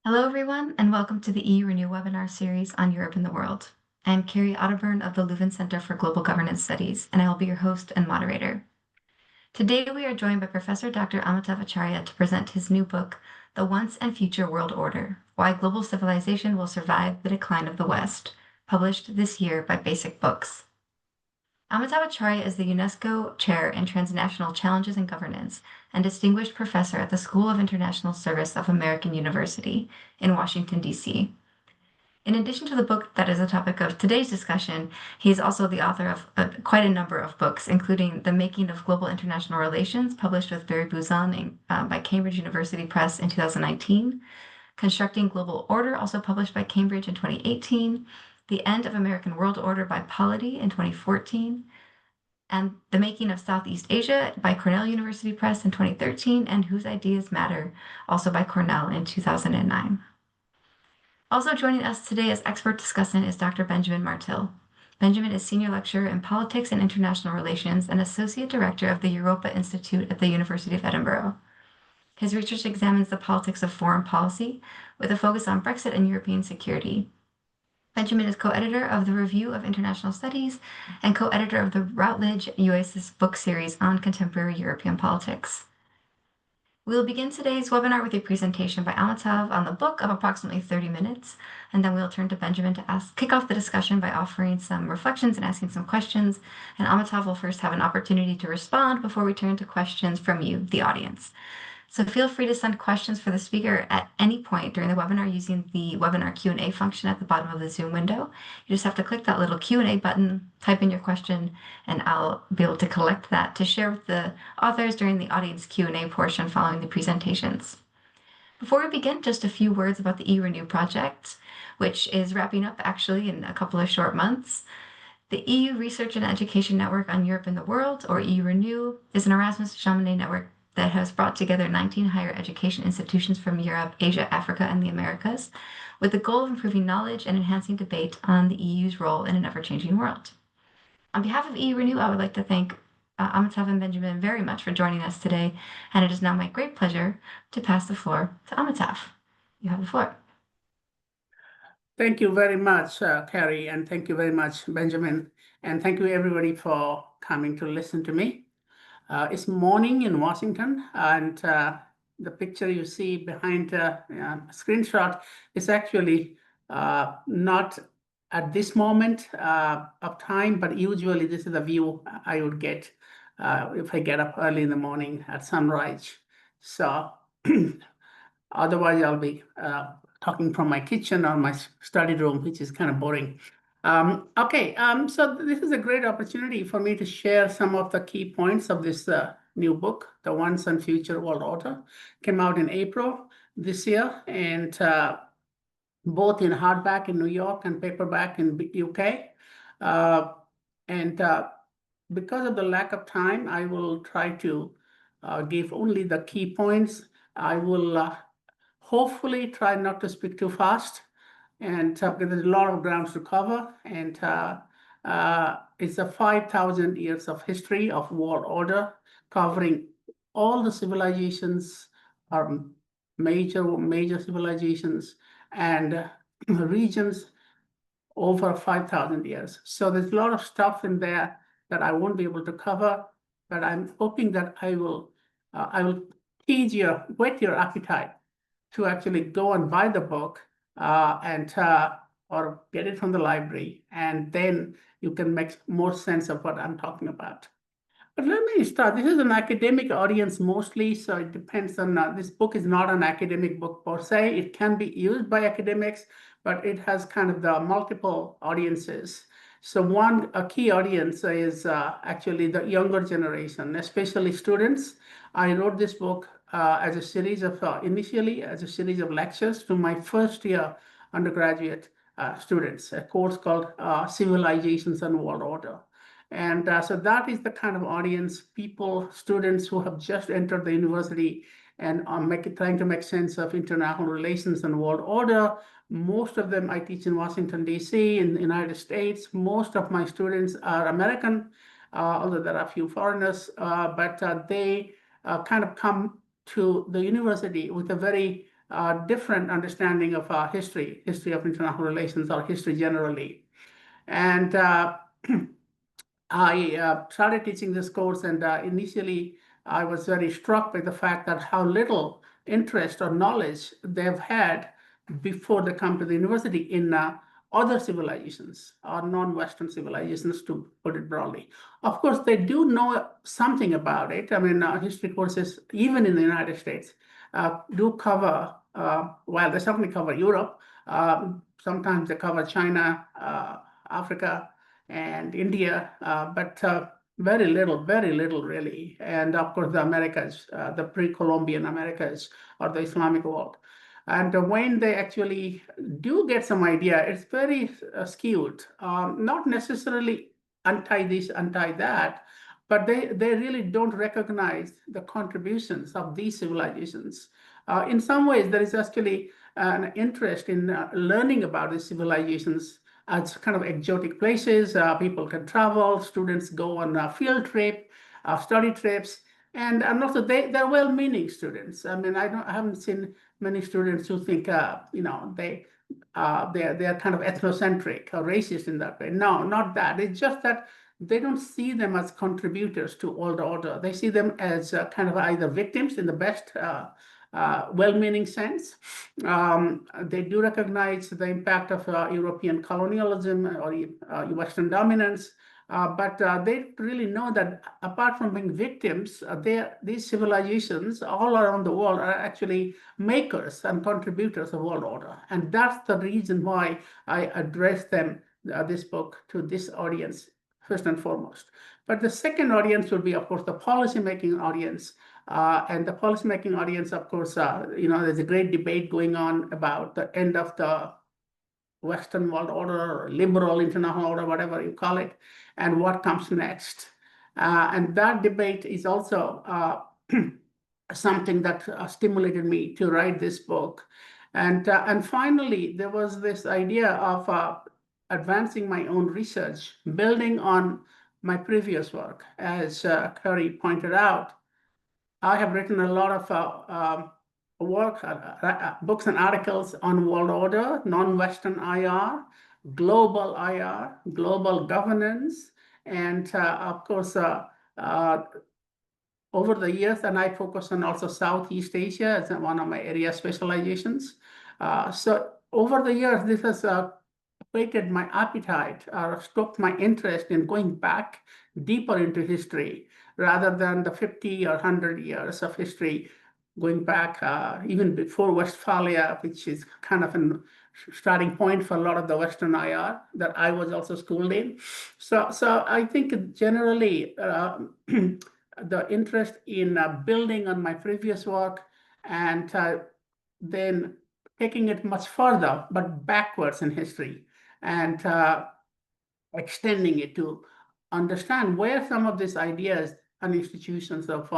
Hello, everyone, and welcome to the EU Renew webinar series on Europe and the world. I am Carrie Otterburn of the Leuven Center for Global Governance Studies, and I will be your host and moderator. Today, we are joined by Professor Dr. Amitav Acharya to present his new book, The Once and Future World Order: Why Global Civilization Will Survive the Decline of the West, published this year by Basic Books. Amitav Acharya is the UNESCO Chair in Transnational Challenges and Governance and Distinguished Professor at the School of International Service of American University in Washington, D.C. In addition to the book that is the topic of today's discussion, he is also the author of quite a number of books, including The Making of Global International Relations, published with Barry Buzan by Cambridge University Press in 2019, Constructing Global Order, also published by Cambridge in 2018, The End of American World Order by Polity in 2014, and The Making of Southeast Asia by Cornell University Press in 2013, and Whose Ideas Matter, also by Cornell in 2009. Also joining us today as expert discussant is Dr. Benjamin Martil. Benjamin is Senior Lecturer in Politics and International Relations and Associate Director of the Europa Institute at the University of Edinburgh. His research examines the politics of foreign policy with a focus on Brexit and European security. Benjamin is co-editor of the Review of International Studies and co-editor of the Routledge Oasis book series on contemporary European politics. We will begin today's webinar with a presentation by Amitav on the book of approximately 30 minutes, and then we'll turn to Benjamin to kick off the discussion by offering some reflections and asking some questions, and Amitav will first have an opportunity to respond before we turn to questions from you, the audience. So feel free to send questions for the speaker at any point during the webinar using the webinar Q&A function at the bottom of the Zoom window. You just have to click that little Q&A button, type in your question, and I'll be able to collect that to share with the authors during the audience Q&A portion following the presentations. Before we begin, just a few words about the EU-Renew project, which is wrapping up actually in a couple of short months. The EU Research and Education Network on Europe and the World, or EU-Renew, is an Erasmus Chamonix network that has brought together 19 higher education institutions from Europe, Asia, Africa, and the Americas, with the goal of improving knowledge and enhancing debate on the EU's role in an ever-changing world. On behalf of EU-Renew, I would like to thank Amitav and Benjamin very much for joining us today, and it is now my great pleasure to pass the floor to Amitav. You have the floor. Thank you very much, Carrie, and thank you very much, Benjamin, and thank you everybody for coming to listen to me. It's morning in Washington, and the picture you see behind screenshot is actually not at this moment of time, but usually this is the view I would get if I get up early in the morning at sunrise. So otherwise I'll be talking from my kitchen or my study room, which is kind of boring. So this is a great opportunity for me to share some of the key points of this new book, The Once and Future World Order. Came out in April this year, and both in hardback in New York and paperback in UK. Because of the lack of time, I will try to give only the key points. I will hopefully try not to speak too fast, and because there's a lot of grounds to cover, and it's a 5,000 years of history of world order, covering all the civilizations, or major civilizations, and regions over 5,000 years. So there's a lot of stuff in there that I won't be able to cover, but I'm hoping that I will whet your appetite to actually go and buy the book or get it from the library, and then you can make more sense of what I'm talking about. But let me start. This is an academic audience mostly, so it depends on, this book is not an academic book per se. It can be used by academics, but it has kind of the multiple audiences. So a key audience is actually the younger generation, especially students. I wrote this book as a series of, initially as a series of lectures to my first year undergraduate students, a course called Civilizations and World Order. And so that is the kind of audience, students who have just entered the university and are trying to make sense of international relations and world order. Most of them I teach in Washington, D.C., in the United States. Most of my students are American, although there are a few foreigners, but they kind of come to the university with a very different understanding of history of international relations or history generally. And I started teaching this course, and initially I was very struck by the fact that how little interest or knowledge they've had before they come to the university in other civilizations or non-Western civilizations, to put it broadly. Of course, they do know something about it. I mean, history courses, even in the United States, do cover, well, they certainly cover Europe. Sometimes they cover China, Africa, and India, but very little really. And of course, the Americas, the pre-Columbian Americas or the Islamic world. And when they actually do get some idea, it's very skewed, not necessarily anti this, anti that, but they really don't recognize the contributions of these civilizations. In some ways, there is actually an interest in learning about these civilizations as kind of exotic places. People can travel, students go on a field trip, study trips, and also they're well-meaning students. I mean, I haven't seen many students who think they're kind of ethnocentric or racist in that way. No, not that. It's just that they don't see them as contributors to world order. They see them as kind of either victims in the best well-meaning sense. They do recognize the impact of European colonialism or Western dominance, but they really know that apart from being victims, these civilizations all around the world are actually makers and contributors of world order. And that's the reason why I address them, this book, to this audience first and foremost. But the second audience will be, of course, the policymaking audience. And the policymaking audience, of course, there's a great debate going on about the end of the Western world order, or liberal international order, whatever you call it, and what comes next. And that debate is also something that stimulated me to write this book. And finally, there was this idea of advancing my own research, building on my previous work. As Curry pointed out, I have written a lot of work, books and articles on world order, non-Western IR, global governance, and of course, over the years, and I focus on also Southeast Asia as one of my area specializations. So over the years, this has created my appetite or stoked my interest in going back deeper into history rather than the 50 or 100 years of history going back even before Westphalia, which is kind of a starting point for a lot of the Western IR that I was also schooled in. So I think generally the interest in building on my previous work and then taking it much further, but backwards in history, and extending it to understand where some of these ideas and institutions of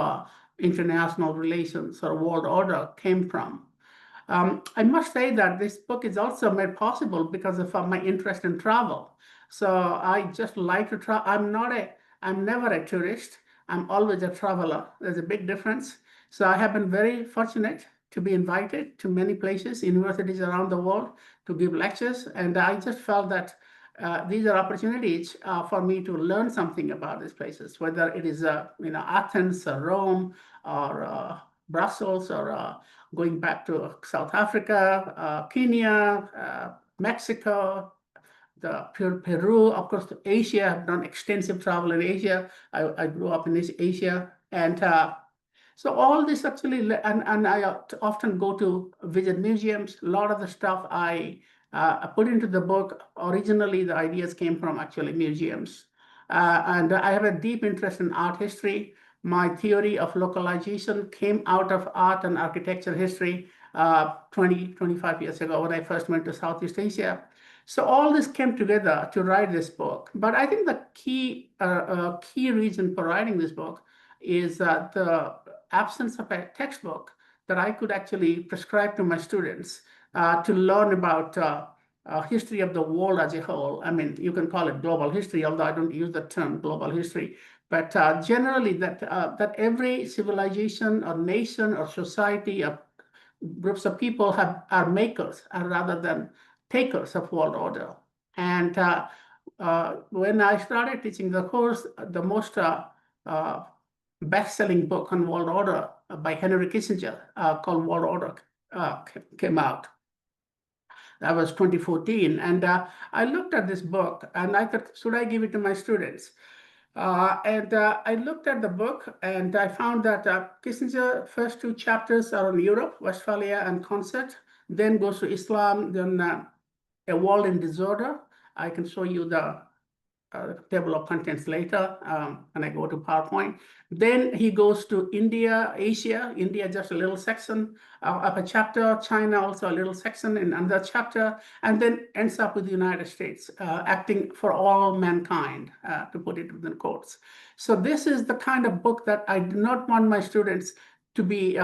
international relations or world order came from. I must say that this book is also made possible because of my interest in travel. So I just like to travel. I'm never a tourist. I'm always a traveler. There's a big difference. So I have been very fortunate to be invited to many places, universities around the world, to give lectures. And I just felt that these are opportunities for me to learn something about these places, whether it is Athens or Rome or Brussels or going back to South Africa, Kenya, Mexico, Peru, of course, to Asia. I've done extensive travel in Asia. I grew up in Asia. And so all this actually, and I often go to visit museums. A lot of the stuff I put into the book, originally the ideas came from actually museums. And I have a deep interest in art history. My theory of localization came out of art and architecture history 25 years ago when I first went to Southeast Asia. So all this came together to write this book. But I think the key reason for writing this book is the absence of a textbook that I could actually prescribe to my students to learn about history of the world as a whole. I mean, you can call it global history, although I don't use the term global history. But generally, that every civilization or nation or society or groups of people are makers rather than takers of world order. And when I started teaching the course, the most best-selling book on world order by Henry Kissinger called World Order came out. That was 2014. And I looked at this book and I thought, should I give it to my students? I looked at the book and I found that Kissinger first two chapters are on Europe, Westphalia and Concert, then goes to Islam, then a world in disorder. I can show you the table of contents later when I go to PowerPoint. Then he goes to India, Asia, India just a little section of a chapter, China also a little section in another chapter, and then ends up with the United States, acting for all mankind, to put it within quotes. So this is the kind of book that I do not want my students to be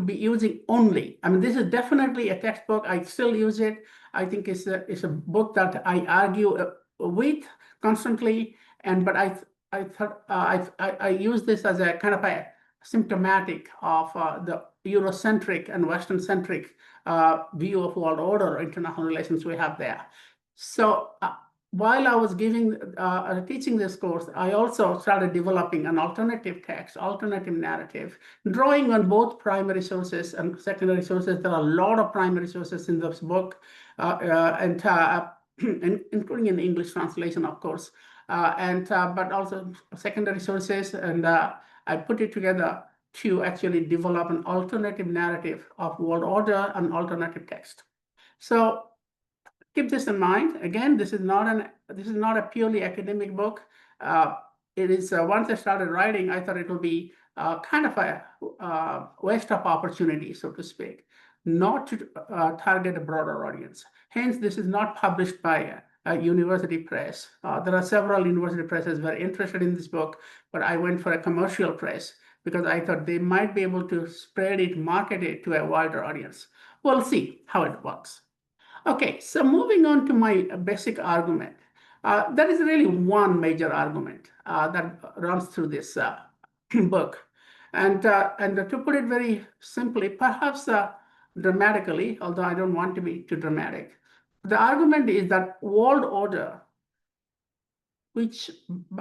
using only. I mean, this is definitely a textbook. I still use it. I think it's a book that I argue with constantly, but I use this as a kind of a symptomatic of the Eurocentric and Western-centric view of world order or international relations we have there. So while I was teaching this course, I also started developing an alternative text, alternative narrative, drawing on both primary sources and secondary sources. There are a lot of primary sources in this book, including in English translation, of course, but also secondary sources. And I put it together to actually develop an alternative narrative of world order and alternative text. So keep this in mind. Again, this is not a purely academic book. It is once I started writing, I thought it will be kind of a waste of opportunity, so to speak, not to target a broader audience. Hence, this is not published by a university press. There are several university presses very interested in this book, but I went for a commercial press because I thought they might be able to spread it, market it to a wider audience. We'll see how it works. Okay, so moving on to my basic argument. There is really one major argument that runs through this book. And to put it very simply, perhaps dramatically, although I don't want to be too dramatic, the argument is that world order, which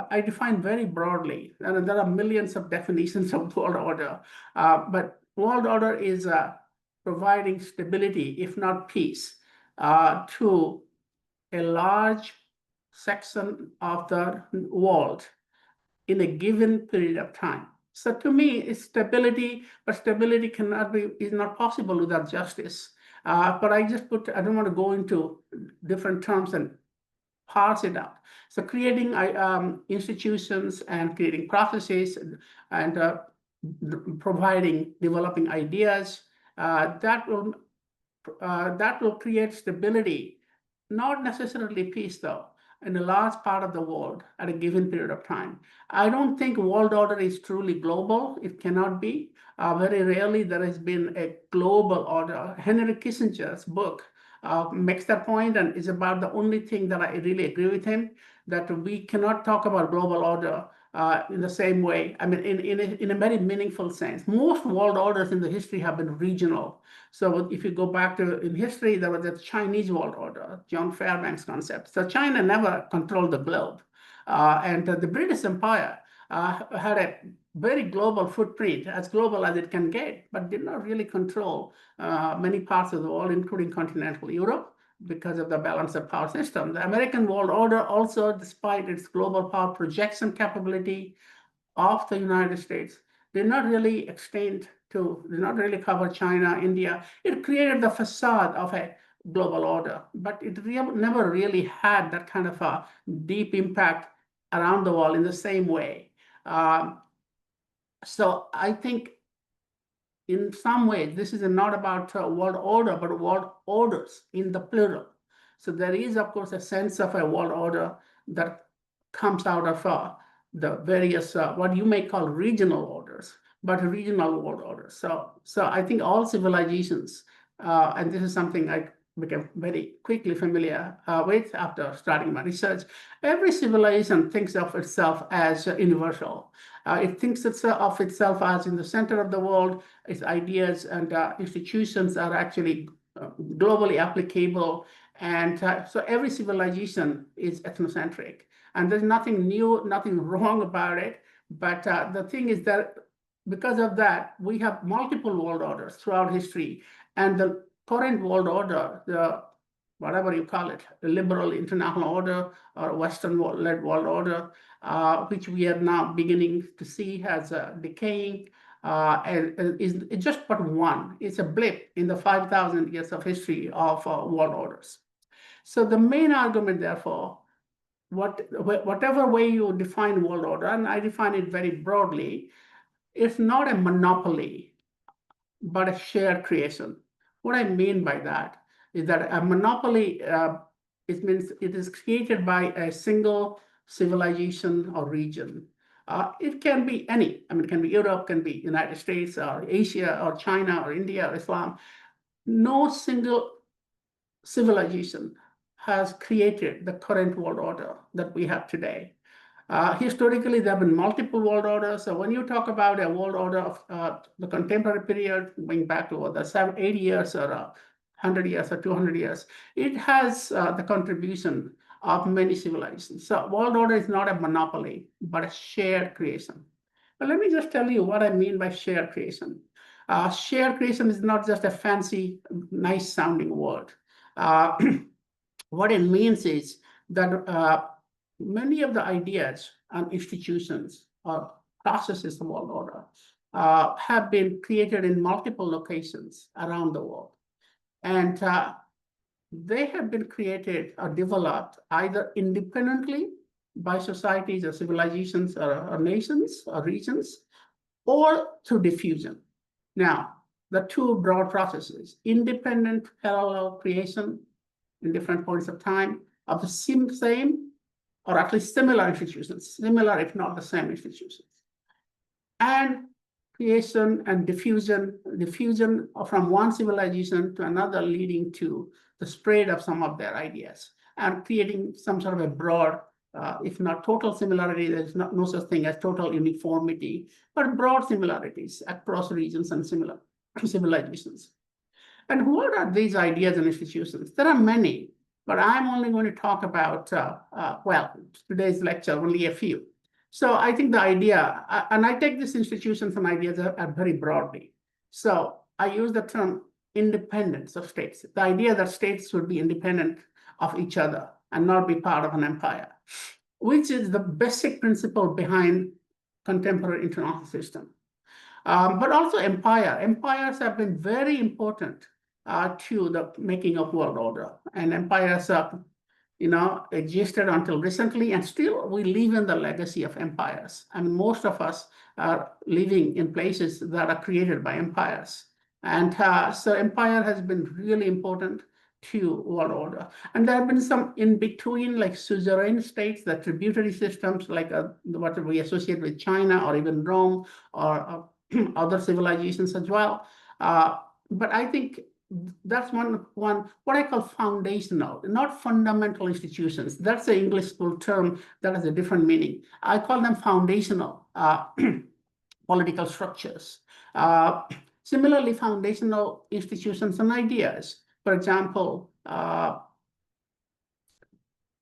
I define very broadly, and there are millions of definitions of world order, but world order is providing stability, if not peace, to a large section of the world in a given period of time. So to me, it's stability, but stability is not possible without justice. But I don't want to go into different terms and parse it out. So creating institutions and creating processes and developing ideas that will create stability, not necessarily peace though, in a large part of the world at a given period of time. I don't think world order is truly global. It cannot be. Very rarely there has been a global order. Henry Kissinger's book makes that point and is about the only thing that I really agree with him, that we cannot talk about global order in the same way. I mean, in a very meaningful sense. Most world orders in the history have been regional. So if you go back in history, there was the Chinese world order, John Fairbank's concept. So China never controlled the globe. And the British Empire had a very global footprint, as global as it can get, but did not really control many parts of the world, including continental Europe, because of the balance of power system. The American world order also, despite its global power projection capability of the United States, did not really cover China, India. It created the facade of a global order, but it never really had that kind of a deep impact around the world in the same way. So I think in some ways, this is not about world order, but world orders in the plural. So there is, of course, a sense of a world order that comes out of the various, what you may call regional orders, but regional world orders. So I think all civilizations, and this is something I became very quickly familiar with after starting my research. Every civilization thinks of itself as universal. It thinks of itself as in the center of the world. Its ideas and institutions are actually globally applicable. And so every civilization is ethnocentric. And there's nothing new, nothing wrong about it. But the thing is that because of that, we have multiple world orders throughout history. And the current world order, the whatever you call it, the liberal international order or Western-led world order, which we are now beginning to see as decaying, and is just but one. It's a blip in the 5,000 years of history of world orders. So the main argument, therefore, whatever way you define world order, and I define it very broadly, it's not a monopoly, but a shared creation. What I mean by that is that a monopoly, it means it is created by a single civilization or region. It can be any, I mean, it can be Europe, can be United States or Asia or China or India or Islam. No single civilization has created the current world order that we have today. Historically, there have been multiple world orders. So when you talk about a world order of the contemporary period, going back to the 80 years or 100 years or 200 years, it has the contribution of many civilizations. So world order is not a monopoly, but a shared creation. But let me just tell you what I mean by shared creation. Shared creation is not just a fancy, nice sounding word. What it means is that many of the ideas and institutions or processes of world order have been created in multiple locations around the world. And they have been created or developed either independently by societies or civilizations or nations or regions, or through diffusion. Now, the two broad processes, independent parallel creation in different points of time of the same or at least similar institutions, similar if not the same institutions. And creation and diffusion from one civilization to another, leading to the spread of some of their ideas and creating some sort of a broad, if not total similarity, there's no such thing as total uniformity, but broad similarities across regions and similar civilizations. And what are these ideas and institutions? There are many, but I'm only going to talk about, well, today's lecture, only a few. So I think the idea, and I take these institutions and ideas very broadly. So I use the term independence of states, the idea that states should be independent of each other and not be part of an empire, which is the basic principle behind contemporary international system. But also empire. Empires have been very important to the making of world order. And empires existed until recently, and still we live in the legacy of empires. I mean, most of us are living in places that are created by empires. And so empire has been really important to world order. And there have been some in between, like suzerain states, the tributary systems, like what we associate with China or even Rome or other civilizations as well. But I think that's one what I call foundational, not fundamental institutions. That's the English school term that has a different meaning. I call them foundational political structures. Similarly, foundational institutions and ideas. For example,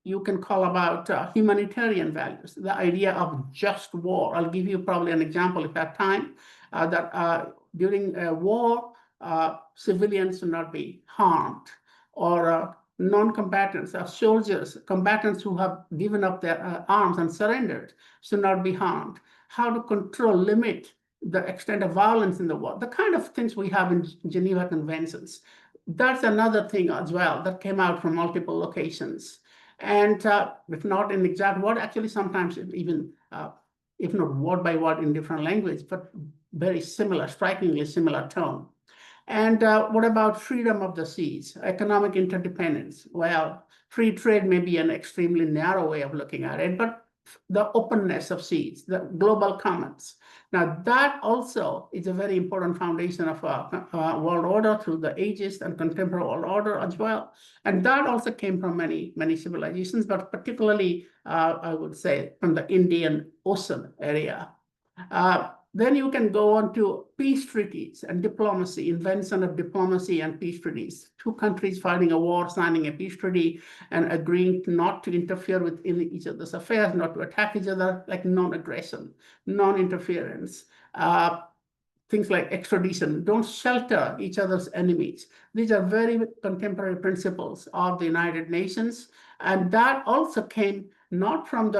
you can call about humanitarian values, the idea of just war. I'll give you probably an example if I have time, that during a war, civilians should not be harmed, or non-combatants, soldiers, combatants who have given up their arms and surrendered should not be harmed. How to control, limit the extent of violence in the war, the kind of things we have in Geneva Conventions. That's another thing as well that came out from multiple locations. And if not in exact word, actually sometimes even, if not word by word in different language, but very similar, strikingly similar tone. And what about freedom of the seas, economic interdependence? Well, free trade may be an extremely narrow way of looking at it, but the openness of seeds, the global commons. Now, that also is a very important foundation of world order through the ages and contemporary world order as well. And that also came from many, many civilizations, but particularly, I would say, from the Indian Ocean area. Then you can go on to peace treaties and diplomacy, invention of diplomacy and peace treaties. Two countries fighting a war, signing a peace treaty, and agreeing not to interfere with each other's affairs, not to attack each other, like non-aggression, non-interference. Things like extradition, don't shelter each other's enemies. These are very contemporary principles of the United Nations. And that also came not from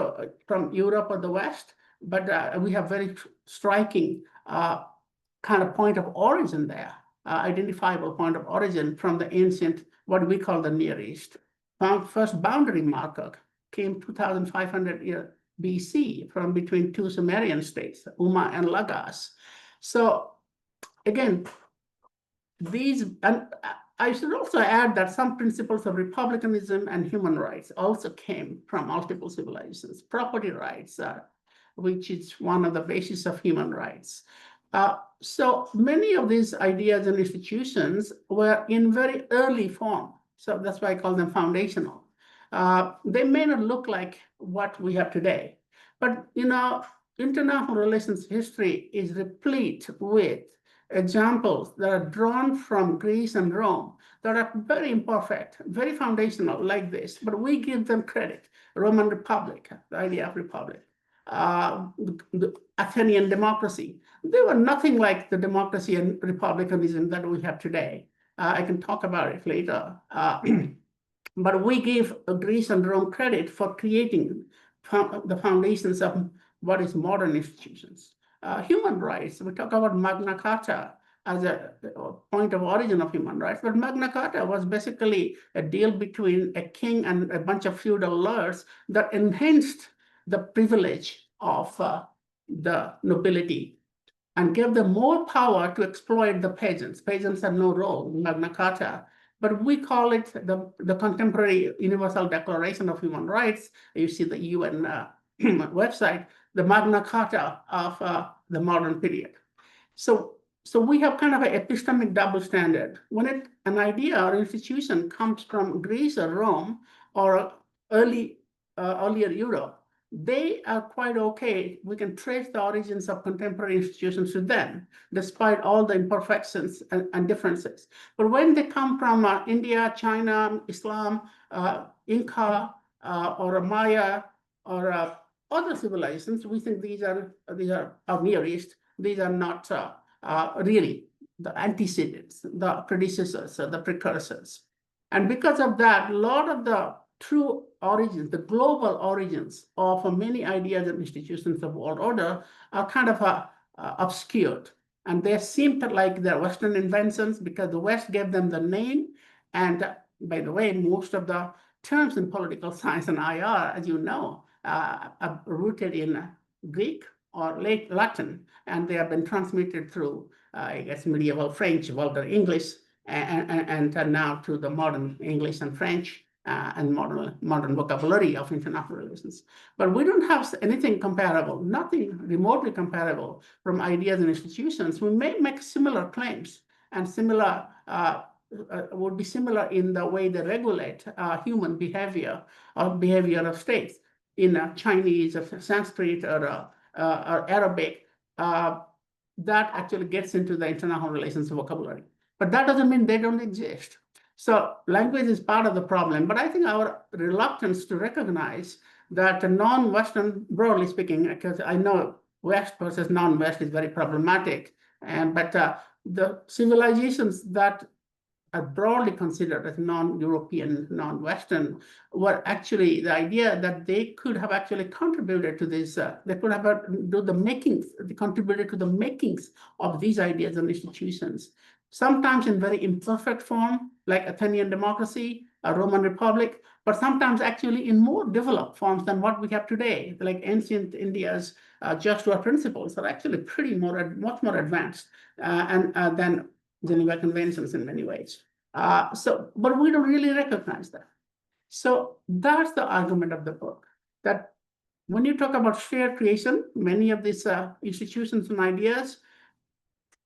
Europe or the West, but we have very striking kind of point of origin there, identifiable point of origin from the ancient, what we call the Near East. First boundary marker came 2,500 years BC from between two Sumerian states, Umma and Lagash. So again, these, and I should also add that some principles of republicanism and human rights also came from multiple civilizations. Property rights, which is one of the bases of human rights. So many of these ideas and institutions were in very early form. So that's why I call them foundational. They may not look like what we have today, but international relations history is replete with examples that are drawn from Greece and Rome that are very imperfect, very foundational like this, but we give them credit. Roman Republic, the idea of republic. The Athenian democracy. They were nothing like the democracy and republicanism that we have today. I can talk about it later. But we give Greece and Rome credit for creating the foundations of what is modern institutions. Human rights, we talk about Magna Carta as a point of origin of human rights, but Magna Carta was basically a deal between a king and a bunch of feudal lords that enhanced the privilege of the nobility and gave them more power to exploit the peasants. Peasants had no role in Magna Carta, but we call it the contemporary Universal Declaration of Human Rights. You see the UN website, the Magna Carta of the modern period. So we have kind of an epistemic double standard. When an idea or institution comes from Greece or Rome or earlier Europe, they are quite okay. We can trace the origins of contemporary institutions to them, despite all the imperfections and differences. But when they come from India, China, Islam, Inca, or Maya, or other civilizations, we think these are of Near East. These are not really the antecedents, the predecessors, or the precursors. And because of that, a lot of the true origins, the global origins of many ideas and institutions of world order are kind of obscured. And they seem to like they're Western inventions because the West gave them the name. And by the way, most of the terms in political science and IR, as you know, are rooted in Greek or late Latin, and they have been transmitted through, I guess, medieval French, vulgar English, and now to the modern English and French, and modern vocabulary of international relations. But we don't have anything comparable, nothing remotely comparable from ideas and institutions. We may make similar claims and similar, would be similar in the way they regulate human behavior or behavior of states in Chinese or Sanskrit or Arabic. That actually gets into the international relations vocabulary. But that doesn't mean they don't exist. So language is part of the problem, but I think our reluctance to recognize that non-Western, broadly speaking, because I know West versus non-West is very problematic, but the civilizations that are broadly considered as non-European, non-Western, were actually the idea that they could have actually contributed to this, they could have contributed to the makings of these ideas and institutions, sometimes in very imperfect form, like Athenian democracy, a Roman Republic, but sometimes actually in more developed forms than what we have today, like ancient India's just war principles are actually much more advanced than Geneva Conventions in many ways. But we don't really recognize that. So that's the argument of the book, that when you talk about shared creation, many of these institutions and ideas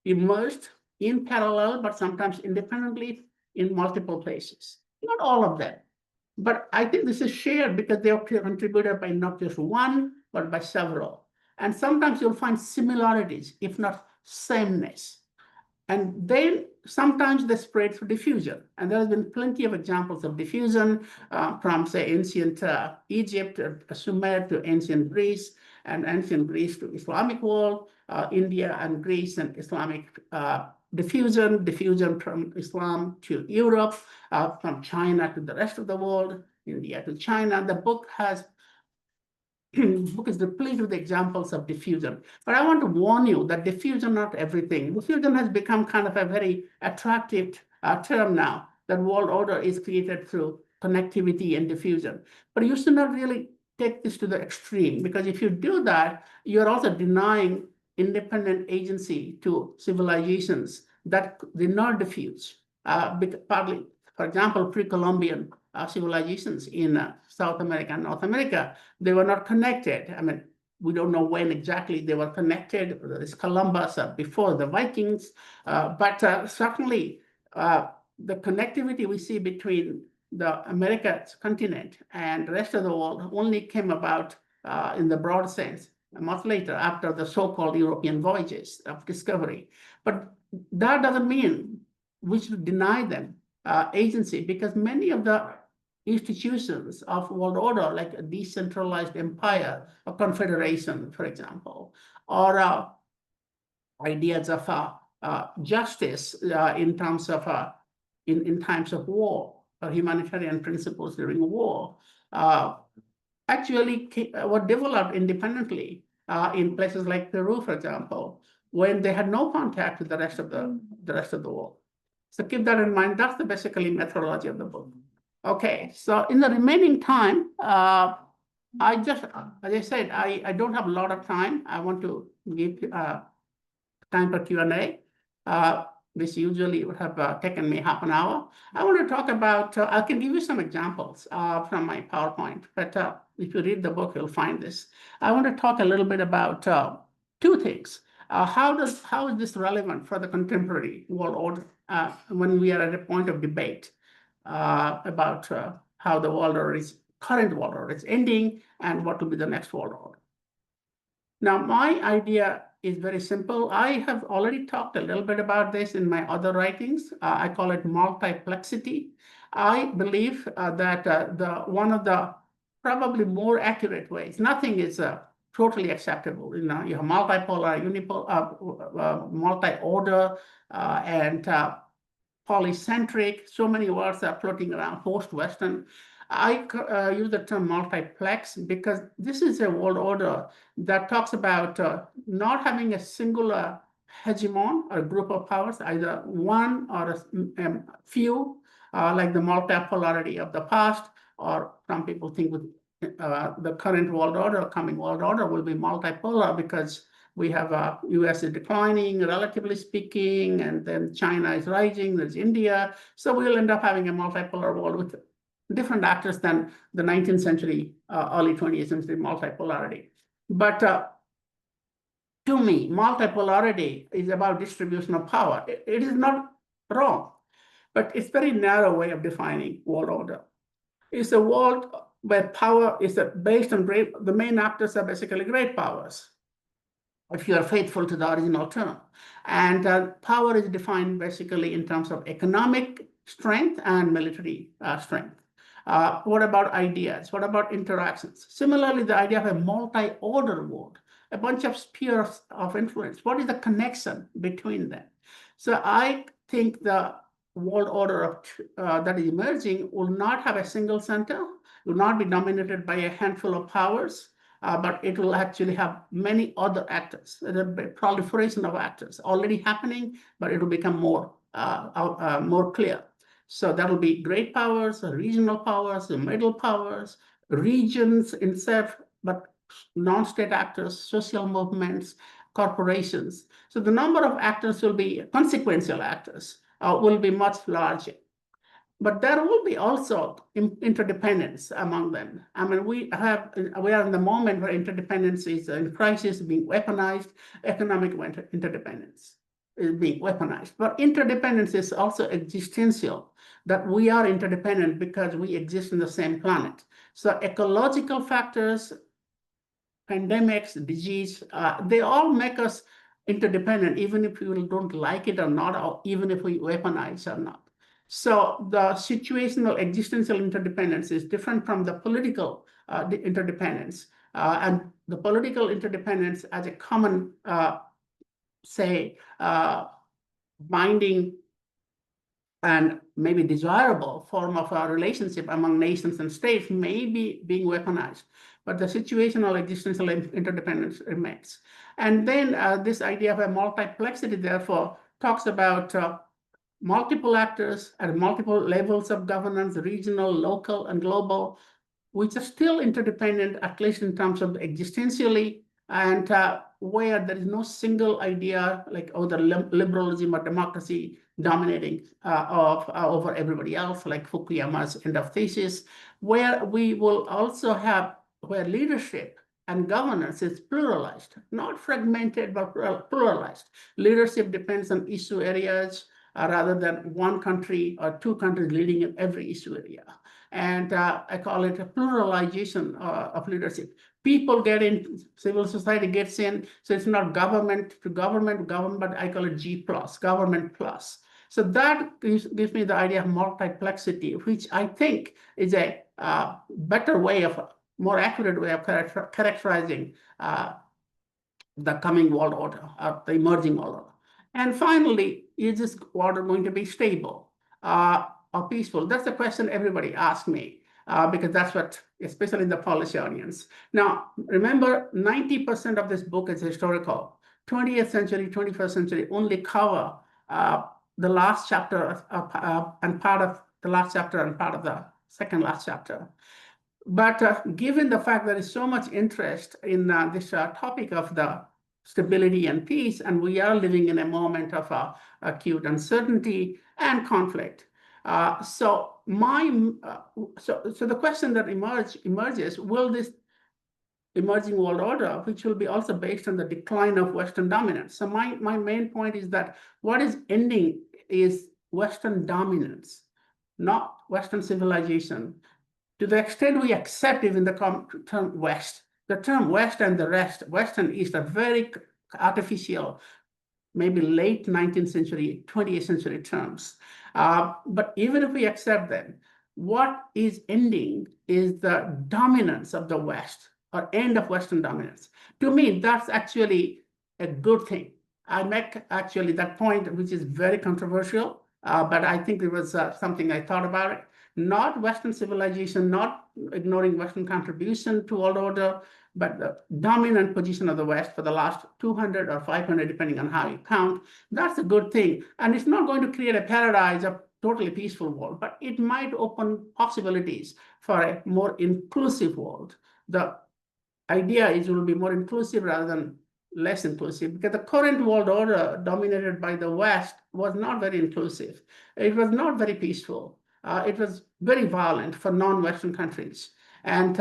emerged in parallel, but sometimes independently in multiple places. Not all of them, but I think this is shared because they are contributed by not just one, but by several. And sometimes you'll find similarities, if not sameness. And then sometimes they spread through diffusion. And there have been plenty of examples of diffusion from, say, ancient Egypt, Sumer to ancient Greece, and ancient Greece to Islamic world, India and Greece and Islamic diffusion from Islam to Europe, from China to the rest of the world, India to China. The book is replete with examples of diffusion. But I want to warn you that diffusion not everything. Diffusion has become kind of a very attractive term now, that world order is created through connectivity and diffusion. But you should not really take this to the extreme, because if you do that, you're also denying independent agency to civilizations that did not diffuse. Partly, for example, pre-Columbian civilizations in South America and North America, they were not connected. I mean, we don't know when exactly they were connected. There is Columbus before the Vikings, but certainly the connectivity we see between the Americas continent and the rest of the world only came about in the broad sense much later, after the so-called European voyages of discovery. But that doesn't mean we should deny them agency, because many of the institutions of world order, like a decentralized empire, a confederation, for example, or ideas of justice in terms of in times of war, or humanitarian principles during war, actually were developed independently in places like Peru, for example, when they had no contact with the rest of the world. So keep that in mind. That's the basically methodology of the book. Okay, so in the remaining time, I just, as I said, I don't have a lot of time. I want to give time for Q&A. This usually would have taken me half an hour. I want to talk about, I can give you some examples from my PowerPoint, but if you read the book, you'll find this. I want to talk a little bit about two things. How is this relevant for the contemporary world order when we are at a point of debate about how the current world order is ending and what will be the next world order? Now, my idea is very simple. I have already talked a little bit about this in my other writings. I call it multiplexity. I believe that one of the probably more accurate ways, nothing is totally acceptable. You have multipolar, unipolar, multi-order, and polycentric. So many words are floating around, post-Western. I use the term multiplex because this is a world order that talks about not having a singular hegemon or group of powers, either one or a few, like the multipolarity of the past, or some people think with the current world order, coming world order will be multipolar because we have US is declining, relatively speaking, and then China is rising, there's India. So we'll end up having a multipolar world with different actors than the 19th century, early 20th century multipolarity. But to me, multipolarity is about distribution of power. It is not wrong, but it's a very narrow way of defining world order. It's a world where power is based on the main actors are basically great powers, if you are faithful to the original term. And power is defined basically in terms of economic strength and military strength. What about ideas? What about interactions? Similarly, the idea of a multi-order world, a bunch of spheres of influence. What is the connection between them? So I think the world order that is emerging will not have a single center, will not be dominated by a handful of powers, but it will actually have many other actors. There's a proliferation of actors already happening, but it will become more clear. So that will be great powers, regional powers, middle powers, regions itself, but non-state actors, social movements, corporations. So the number of actors will be consequential actors, will be much larger. But there will be also interdependence among them. I mean, we are in the moment where interdependence is in crisis, being weaponized, economic interdependence is being weaponized. But interdependence is also existential, that we are interdependent because we exist in the same planet. So ecological factors, pandemics, disease, they all make us interdependent, even if we don't like it or not, or even if we weaponize or not. So the situational existential interdependence is different from the political interdependence. And the political interdependence as a common, say, binding and maybe desirable form of a relationship among nations and states may be being weaponized, but the situational existential interdependence remains. And then this idea of a multiplexity, therefore, talks about multiple actors at multiple levels of governance, regional, local, and global, which are still interdependent, at least in terms of existentially, and where there is no single idea like, oh, the liberalism or democracy dominating over everybody else, like Fukuyama's end of thesis, where we will also have, where leadership and governance is pluralized, not fragmented, but pluralized. Leadership depends on issue areas rather than one country or two countries leading in every issue area. And I call it a pluralization of leadership. People get in, civil society gets in, so it's not government to government, but I call it G plus, government plus. So that gives me the idea of multiplexity, which I think is a better way of, more accurate way of characterizing the coming world order, the emerging world order. And finally, is this order going to be stable or peaceful? That's the question everybody asks me, because that's what, especially the policy audience. Now, remember, 90% of this book is historical. 20th century, 21st century only cover the last chapter and part of the last chapter and part of the second last chapter. But given the fact there is so much interest in this topic of the stability and peace, and we are living in a moment of acute uncertainty and conflict. So the question that emerges, will this emerging world order, which will be also based on the decline of Western dominance. So my main point is that what is ending is Western dominance, not Western civilization. To the extent we accept even the term West, the term West and the rest, West and East, are very artificial, maybe late 19th century, 20th century terms. But even if we accept them, what is ending is the dominance of the West, or end of Western dominance. To me, that's actually a good thing. I make actually that point, which is very controversial, but I think it was something I thought about it. Not Western civilization, not ignoring Western contribution to world order, but the dominant position of the West for the last 200 or 500, depending on how you count. That's a good thing. And it's not going to create a paradise of totally peaceful world, but it might open possibilities for a more inclusive world. The idea is it will be more inclusive rather than less inclusive, because the current world order dominated by the West was not very inclusive. It was not very peaceful. It was very violent for non-Western countries. And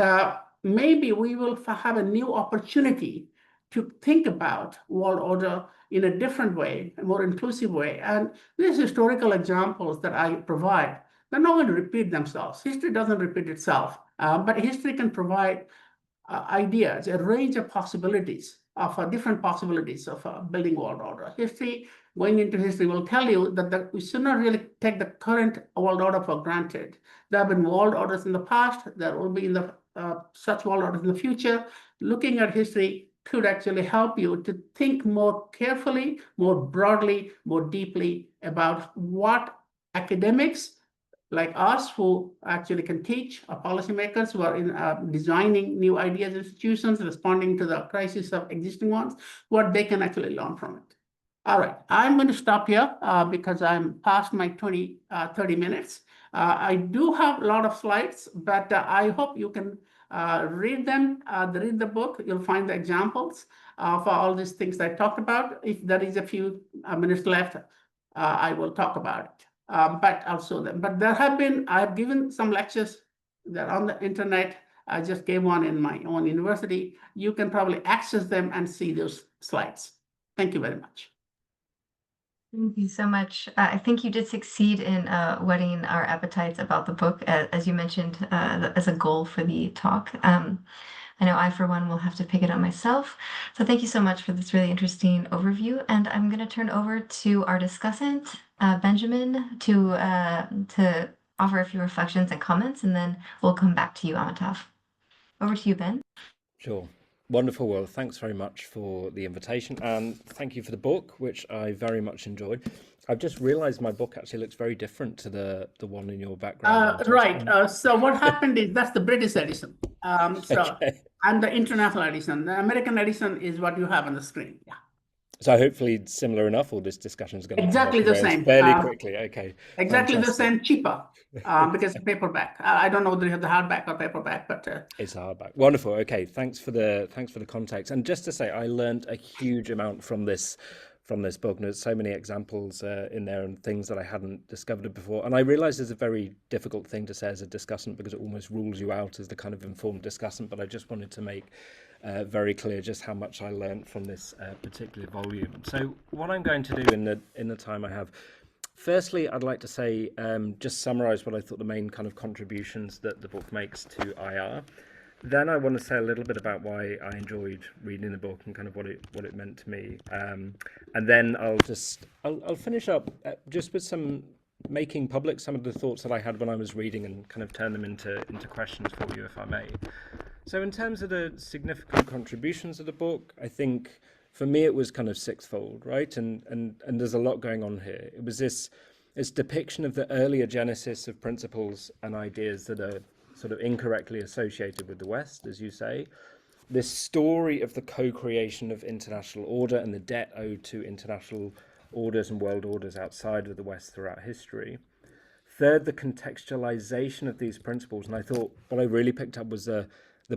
maybe we will have a new opportunity to think about world order in a different way, a more inclusive way. And these historical examples that I provide, they're not going to repeat themselves. History doesn't repeat itself, but history can provide ideas, a range of possibilities, of different possibilities of building world order. History, going into history, will tell you that we should not really take the current world order for granted. There have been world orders in the past. There will be in the such world orders in the future. Looking at history could actually help you to think more carefully, more broadly, more deeply about what academics like us, who actually can teach, policymakers who are in designing new ideas, institutions, responding to the crisis of existing ones, what they can actually learn from it. All right, I'm going to stop here because I'm past my 30 minutes. I do have a lot of slides, but I hope you can read them, read the book. You'll find the examples for all these things that I talked about. If there is a few minutes left, I will talk about it. but also them. But I have given some lectures that are on the internet. I just gave one in my own university. You can probably access them and see those slides. Thank you very much. Thank you so much. I think you did succeed in whetting our appetites about the book, as you mentioned, as a goal for the talk. I know I, for one, will have to pick it up myself. So thank you so much for this really interesting overview. And I'm going to turn over to our discussant, Benjamin, to offer a few reflections and comments, and then we'll come back to you, Amitav. Over to you, Ben. Sure. Wonderful. Well, thanks very much for the invitation, and thank you for the book, which I very much enjoyed. I've just realized my book actually looks very different to the one in your background. Right. So what happened is that's the British edition. Okay. And the international edition. The American edition is what you have on the screen. Yeah. So hopefully similar enough, or this discussion is going to Exactly come off the rails same. fairly quickly. Okay. Exactly Fantastic. the same, cheaper, because it's paperback. I don't know whether you have the hardback or paperback, but it's a hardback. Wonderful. Okay, thanks for the context. And just to say, I learned a huge amount from this book. And there's so many examples in there and things that I hadn't discovered before. And I realize it's a very difficult thing to say as a discussant because it almost rules you out as the kind of informed discussant. But I just wanted to make very clear just how much I learned from this particular volume. So what I'm going to do in the time I have, firstly, I'd like to say, just summarize what I thought the main kind of contributions that the book makes to IR. Then I want to say a little bit about why I enjoyed reading the book and kind of what it meant to me. And then I'll finish up just with making public some of the thoughts that I had when I was reading and kind of turn them into questions for you, if I may. So in terms of the significant contributions of the book, I think for me it was kind of sixfold, right? And there's a lot going on here. It was this depiction of the earlier genesis of principles and ideas that are sort of incorrectly associated with the West, as you say. This story of the co-creation of international order and the debt owed to international orders and world orders outside of the West throughout history. Third, the contextualization of these principles. And I thought what I really picked up was the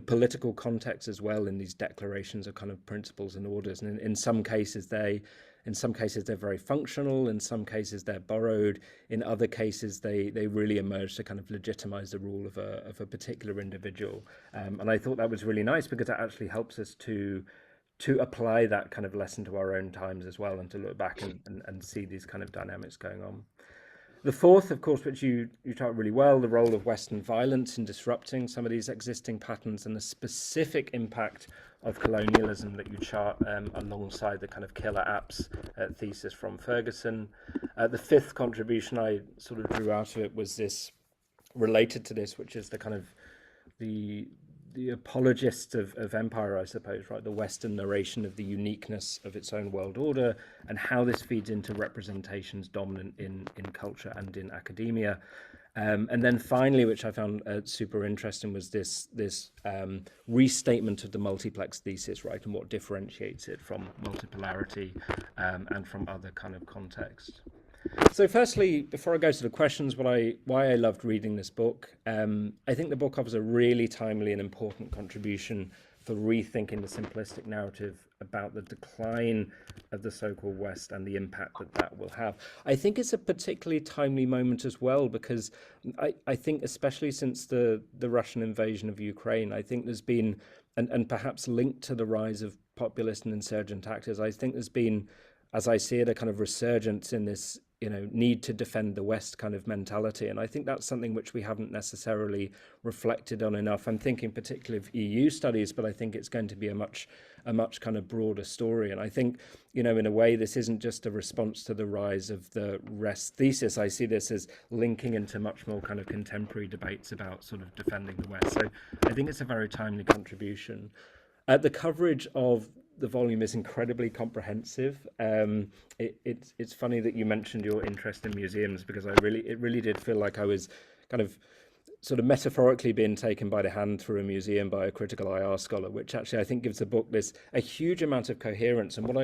political context as well in these declarations of kind of principles and orders. And in some cases they're very functional. In some cases they're borrowed. In other cases they really emerge to kind of legitimize the rule of a particular individual. And I thought that was really nice because it actually helps us to apply that kind of lesson to our own times as well, and to look back and see these kind of dynamics going on. The fourth, of course, which you taught really well, the role of Western violence in disrupting some of these existing patterns and the specific impact of colonialism that you chart alongside the kind of killer apps thesis from Ferguson. The fifth contribution I sort of drew out of it was this, related to this, which is the kind of the apologists of empire, I suppose, right? The Western narration of the uniqueness of its own world order and how this feeds into representations dominant in culture and in academia. And then finally, which I found super interesting, was this restatement of the multiplex thesis, right? And what differentiates it from multipolarity and from other kind of contexts. So firstly, before I go to the questions, why I loved reading this book, I think the book offers a really timely and important contribution for rethinking the simplistic narrative about the decline of the so-called West and the impact that will have. I think it's a particularly timely moment as well, because I think especially since the Russian invasion of Ukraine, I think there's been, and perhaps linked to the rise of populist and insurgent actors, I think there's been, as I see it, a kind of resurgence in this need to defend the West kind of mentality. And I think that's something which we haven't necessarily reflected on enough. I'm thinking particularly of EU studies, but I think it's going to be a much kind of broader story. And I think, in a way, this isn't just a response to the rise of the rest thesis. I see this as linking into much more kind of contemporary debates about sort of defending the West. So I think it's a very timely contribution. The coverage of the volume is incredibly comprehensive. It's funny that you mentioned your interest in museums, because it really did feel like I was kind of sort of metaphorically being taken by the hand through a museum by a critical IR scholar, which actually I think gives the book a huge amount of coherence. And what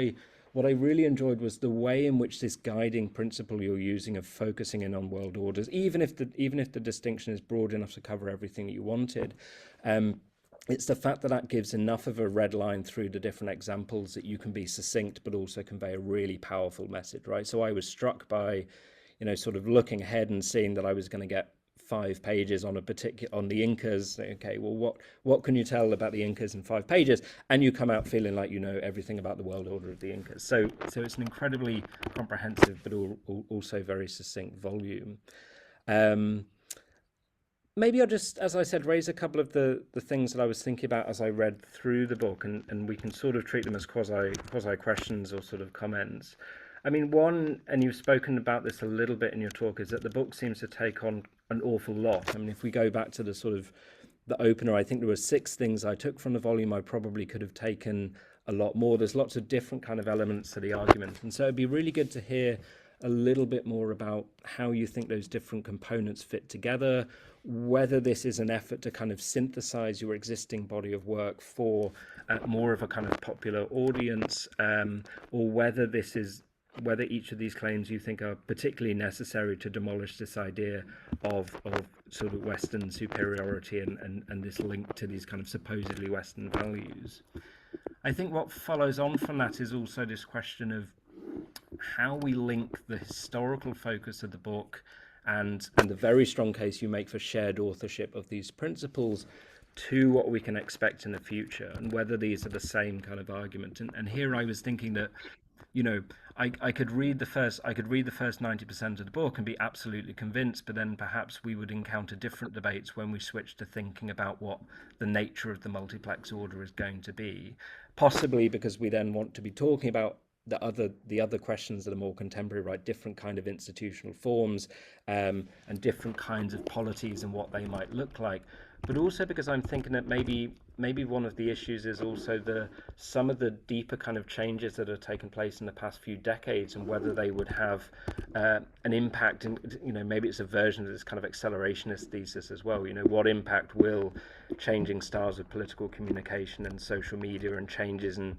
I really enjoyed was the way in which this guiding principle you're using of focusing in on world orders, even if the distinction is broad enough to cover everything that you wanted. It's the fact that gives enough of a red line through the different examples that you can be succinct, but also convey a really powerful message, right? So I was struck by, sort of looking ahead and seeing that I was going to get 5 pages on the Incas. Okay, well, what can you tell about the Incas in 5 pages? And you come out feeling like you know everything about the world order of the Incas. So it's an incredibly comprehensive, but also very succinct volume. Maybe I'll just, as I said, raise a couple of the things that I was thinking about as I read through the book, and we can sort of treat them as quasi questions or sort of comments. I mean, one, and you've spoken about this a little bit in your talk, is that the book seems to take on an awful lot. I mean, if we go back to the sort of the opener, I think there were 6 things I took from the volume. I probably could have taken a lot more. There's lots of different kind of elements to the argument. And so it'd be really good to hear a little bit more about how you think those different components fit together, whether this is an effort to kind of synthesize your existing body of work for more of a kind of popular audience, or whether each of these claims you think are particularly necessary to demolish this idea of sort of Western superiority and this link to these kind of supposedly Western values. I think what follows on from that is also this question of how we link the historical focus of the book and the very strong case you make for shared authorship of these principles to what we can expect in the future, and whether these are the same kind of argument. And here I was thinking that, I could read the first 90% of the book and be absolutely convinced, but then perhaps we would encounter different debates when we switch to thinking about what the nature of the multiplex order is going to be, possibly because we then want to be talking about the other questions that are more contemporary, right? Different kind of institutional forms, and different kinds of polities and what they might look like. But also because I'm thinking that maybe one of the issues is also some of the deeper kind of changes that have taken place in the past few decades, and whether they would have an impact. And maybe it's a version of this kind of accelerationist thesis as well. What impact will changing styles of political communication and social media and changes in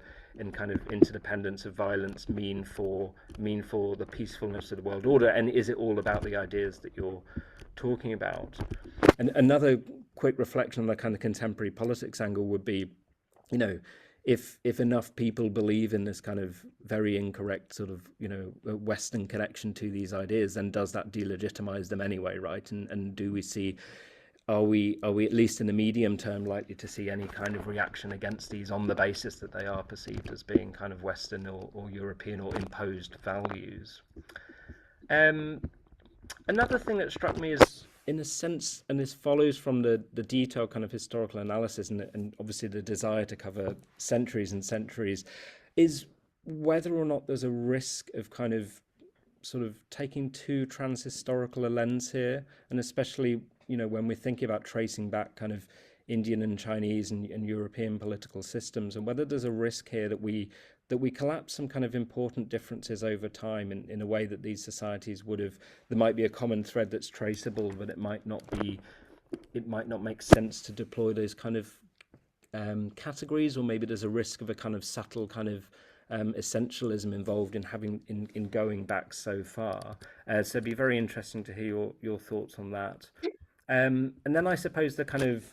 kind of interdependence of violence mean for the peacefulness of the world order? And is it all about the ideas that you're talking about? And another quick reflection on the kind of contemporary politics angle would be, if enough people believe in this kind of very incorrect sort of Western connection to these ideas, then does that delegitimize them anyway, right? And do we see, are we at least in the medium term likely to see any kind of reaction against these on the basis that they are perceived as being kind of Western or European or imposed values? Another thing that struck me is, in a sense, and this follows from the detailed kind of historical analysis and obviously the desire to cover centuries and centuries, is whether or not there's a risk of kind of sort of taking too transhistorical a lens here, and especially when we're thinking about tracing back kind of Indian and Chinese and European political systems, and whether there's a risk here that we collapse some kind of important differences over time in a way that these societies would have. There might be a common thread that's traceable, but it might not make sense to deploy those kind of categories, or maybe there's a risk of a kind of subtle kind of essentialism involved in going back so far. So it'd be very interesting to hear your thoughts on that. And then I suppose the kind of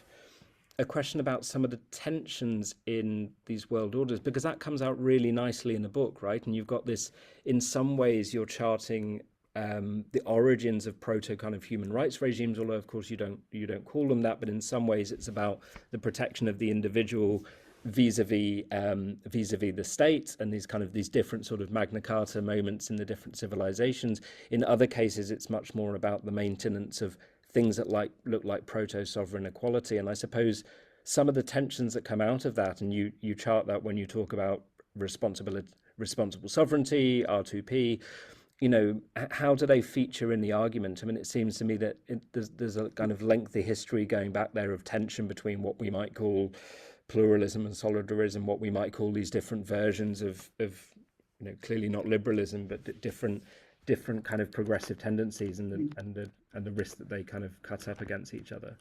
a question about some of the tensions in these world orders, because that comes out really nicely in the book, right? And you've got this, in some ways you're charting the origins of proto kind of human rights regimes, although of course you don't call them that, but in some ways it's about the protection of the individual vis-a-vis the state, and these different sort of Magna Carta moments in the different civilizations. In other cases it's much more about the maintenance of things that look like proto-sovereign equality. And I suppose some of the tensions that come out of that, and you chart that when you talk about responsible sovereignty, R2P, how do they feature in the argument? I mean, it seems to me that there's a kind of lengthy history going back there of tension between what we might call pluralism and solidarism, what we might call these different versions of clearly not liberalism, but different kind of progressive tendencies, and the risk that they kind of cut up against each other.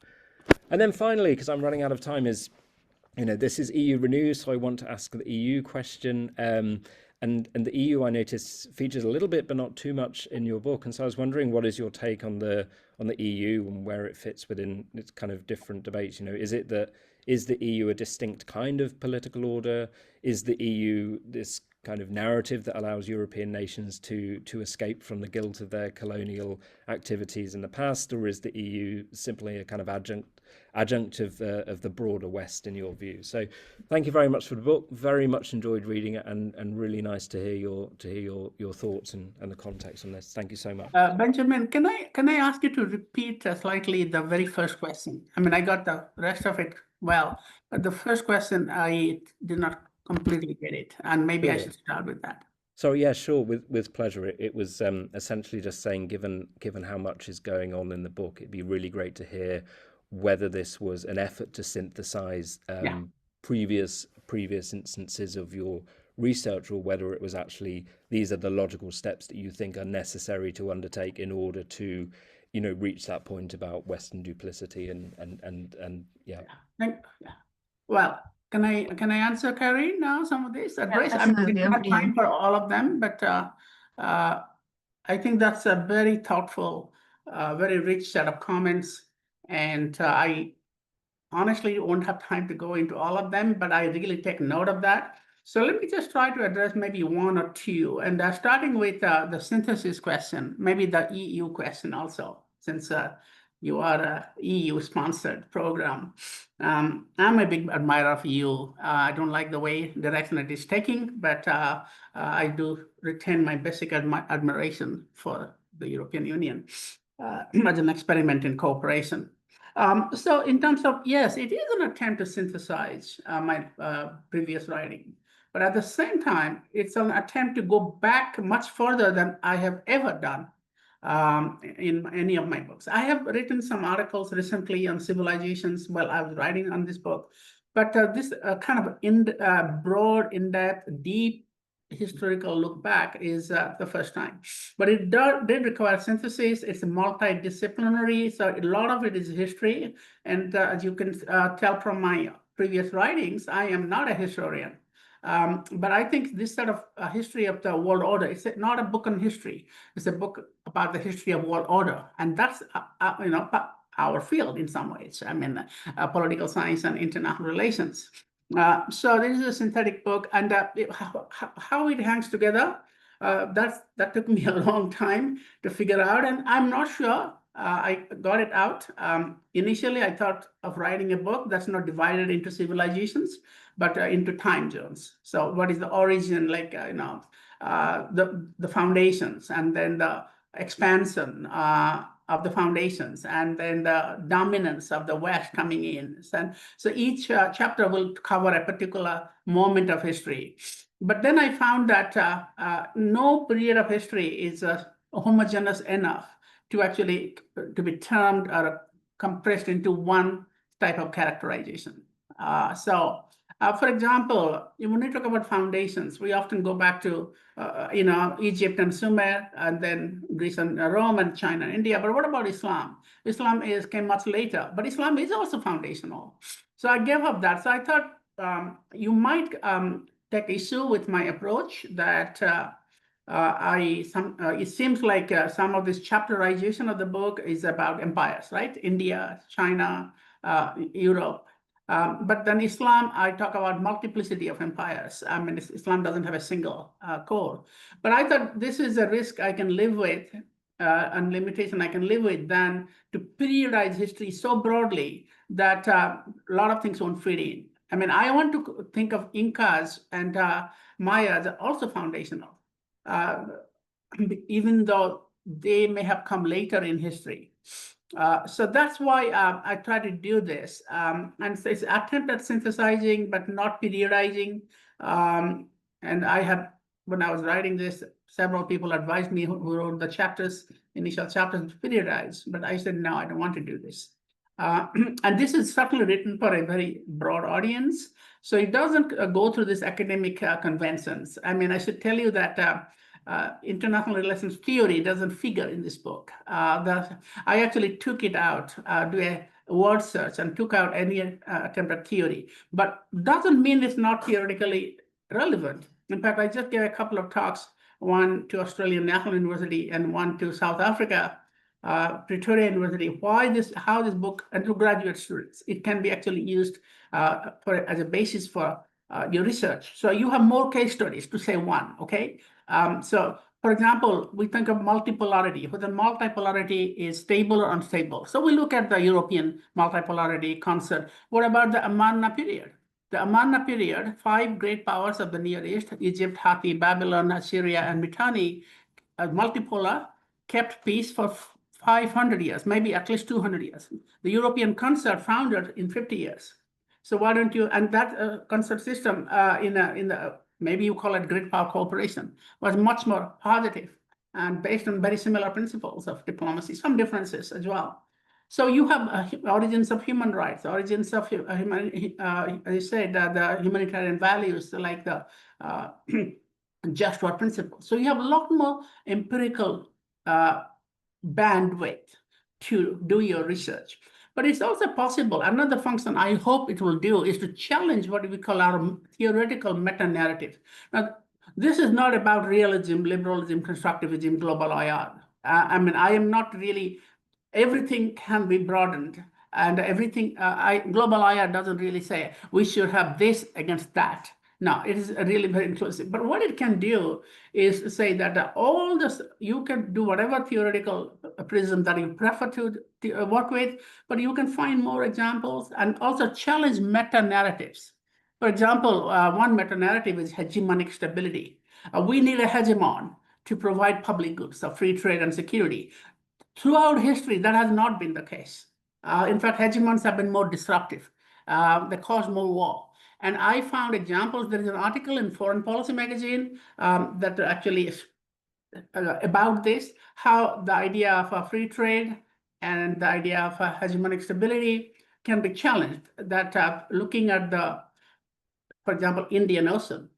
And then finally, because I'm running out of time, is this is EU Renew, so I want to ask the EU question. And the EU, I notice, features a little bit, but not too much in your book. And so I was wondering, what is your take on the EU and where it fits within its kind of different debates? Is the EU a distinct kind of political order? Is the EU this kind of narrative that allows European nations to escape from the guilt of their colonial activities in the past, or is the EU simply a kind of adjunct of the broader West in your view? So thank you very much for the book. Very much enjoyed reading it, and really nice to hear your thoughts and the context on this. Thank you so much. Benjamin, can I ask you to repeat slightly the very first question? I mean, I got the rest of it well, but the first question I did not completely get it, and maybe I should start with that. So yeah, sure, with pleasure. It was essentially just saying, given how much is going on in the book, it'd be really great to hear whether this was an effort to synthesize previous instances of your research, or whether it was actually these are the logical steps that you think are necessary to undertake in order to, reach that point about Western duplicity and yeah. Well, can I answer, Carrie, now some of this advice? Absolutely. I mean, we don't have time for all of them, but I think that's a very thoughtful, very rich set of comments, and I honestly won't have time to go into all of them, but I really take note of that. So let me just try to address maybe one or two, and starting with the synthesis question, maybe the EU question also, since you are a EU-sponsored program. I'm a big admirer of EU. I don't like the direction it is taking, but I do retain my basic admiration for the European Union as an experiment in cooperation. So in terms of, yes, it is an attempt to synthesize my previous writing, but at the same time, it's an attempt to go back much further than I have ever done in any of my books. I have written some articles recently on civilizations while I was writing on this book, but this kind of broad, in-depth, deep historical look back is the first time. But it did require synthesis. It's multidisciplinary, so a lot of it is history. And as you can tell from my previous writings, I am not a historian. But I think this sort of history of the world order, it's not a book on history. It's a book about the history of world order. And that's, our field in some ways. I mean, political science and international relations. So this is a synthetic book, and how it hangs together, that took me a long time to figure out, and I'm not sure I got it out. Initially, I thought of writing a book that's not divided into civilizations, but into time zones. So what is the origin, like, the foundations, and then the expansion of the foundations, and then the dominance of the West coming in. So each chapter will cover a particular moment of history. But then I found that no period of history is homogeneous enough to actually to be termed or compressed into one type of characterization. For example, when we talk about foundations, we often go back to, Egypt and Sumer, and then Greece and Rome, and China and India. But what about Islam? Islam came much later, but Islam is also foundational. So I gave up that. So I thought you might take issue with my approach that it seems like some of this chapterization of the book is about empires, right? India, China, Europe. But then Islam, I talk about multiplicity of empires. I mean, Islam doesn't have a single core. But I thought this is a risk I can live with, and limitation I can live with, than to periodize history so broadly that a lot of things won't fit in. I mean, I want to think of Incas and Mayas also foundational, even though they may have come later in history. So that's why I try to do this. And so it's an attempt at synthesizing, but not periodizing. And I have, when I was writing this, several people advised me who wrote the chapters, initial chapters, to periodize. But I said, no, I don't want to do this. And this is certainly written for a very broad audience. So it doesn't go through these academic conventions. I mean, I should tell you that international relations theory doesn't figure in this book. I actually took it out, do a word search, and took out any attempt at theory. But doesn't mean it's not theoretically relevant. In fact, I just gave a couple of talks, one to Australian National University and one to South Africa, Pretoria University, how this book, and to graduate students, it can be actually used as a basis for your research. So you have more case studies to say one, okay? So for example, we think of multipolarity, whether multipolarity is stable or unstable. So we look at the European multipolarity concept. What about the Amarna period? The Amarna period, 5 great powers of the Near East, Egypt, Hatti, Babylon, Assyria, and Mitanni, multipolar, kept peace for 500 years, maybe at least 200 years. The European concert founded in 50 years. So why don't you, and that concert system in the, maybe you call it grid power cooperation, was much more positive and based on very similar principles of diplomacy, some differences as well. So you have origins of human rights, origins of as you said, the humanitarian values like the just war principle. So you have a lot more empirical bandwidth to do your research. But it's also possible, another function I hope it will do is to challenge what we call our theoretical meta-narrative. Now, this is not about realism, liberalism, constructivism, global IR. I mean, I am not really, everything can be broadened and everything, global IR doesn't really say we should have this against that. No, it is really very inclusive. But what it can do is say that all this, you can do whatever theoretical prism that you prefer to work with, but you can find more examples and also challenge meta-narratives. For example, one meta-narrative is hegemonic stability. We need a hegemon to provide public goods, so free trade and security. Throughout history, that has not been the case. In fact, hegemons have been more disruptive. They cause more war. And I found examples. There is an article in Foreign Policy magazine that actually is about this, how the idea of free trade and the idea of hegemonic stability can be challenged. That looking at the, for example, Indian Ocean,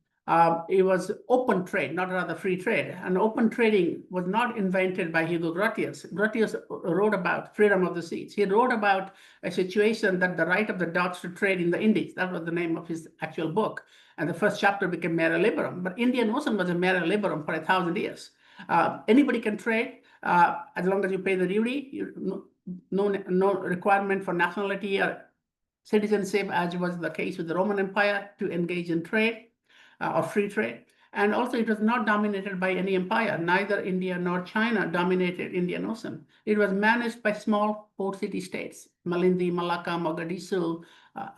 it was open trade, not rather free trade. And open trading was not invented by Hugo Grotius. Grotius wrote about freedom of the seas. He wrote about a situation that the right of the Dutch to trade in the Indies. That was the name of his actual book. And the first chapter became Mare Liberum. But Indian Ocean was a Mare Liberum for 1,000 years. Anybody can trade as long as you pay the duty. No requirement for nationality or citizenship, as was the case with the Roman Empire, to engage in trade or free trade. And also it was not dominated by any empire. Neither India nor China dominated Indian Ocean. It was managed by small port city states, Malindi, Malacca, Mogadishu,